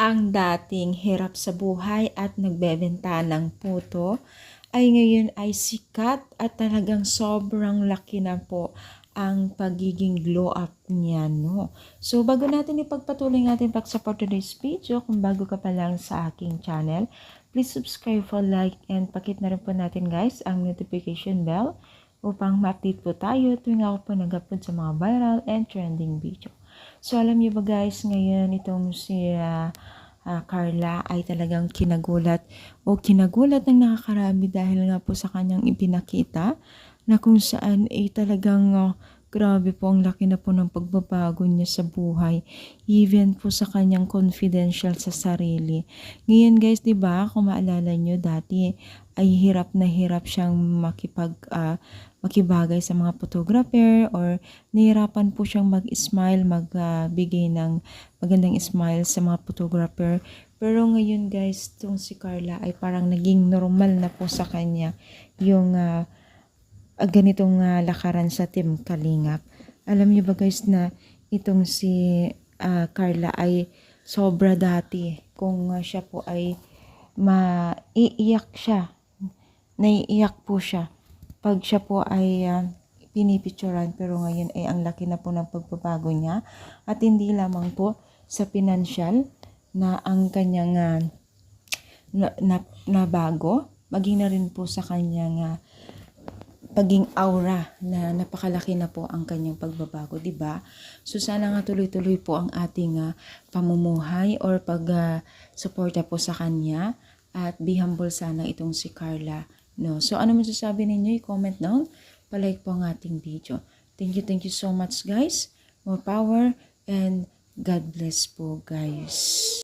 ang dating hirap sa buhay at nagbebenta ng puto ay ngayon ay sikat at talagang sobrang laki na po ang pagiging glow up niya, no? So, bago natin ipagpatuloy natin pag-support today's video, kung bago ka pa lang sa aking channel, please subscribe for like and pakit na rin po natin guys ang notification bell upang ma-update po tayo tuwing ako po nag-upload sa mga viral and trending video. So, alam niyo ba guys, ngayon itong si Carla ay talagang kinagulat ng nakakarami dahil nga po sa kanyang ipinakita na kung saan ay talagang grabe po ang laki na po ng pagbabago niya sa buhay, even po sa kanyang confidential sa sarili. Ngayon guys, 'di ba, kung maalala niyo dati ay hirap na hirap siyang makibagay sa mga photographer, or nahirapan po siyang mag-smile, magbigay ng magandang smile sa mga photographer. Pero ngayon guys, itong si Carla ay parang naging normal na po sa kanya yung ganitong lakaran sa Team Kalingap. Alam niyo ba guys na itong si Carla ay sobra dati kung siya po ay maiiyak siya. Naiiyak po siya pag siya po ay pinipicturan, pero ngayon ay ang laki na po ng pagbabago niya, at hindi lamang po sa financial na ang kanyang na bago, maging na rin po sa kanyang paging aura na napakalaki na po ang kanyang pagbabago, 'di ba? So sana nga tuloy-tuloy po ang ating pamumuhay or pag-suporta po sa kanya, at be humble sana itong si Carla, no? So ano masasabi ninyo? I-comment down, pa-like po ang ating video. Thank you so much guys. More power and God bless po guys.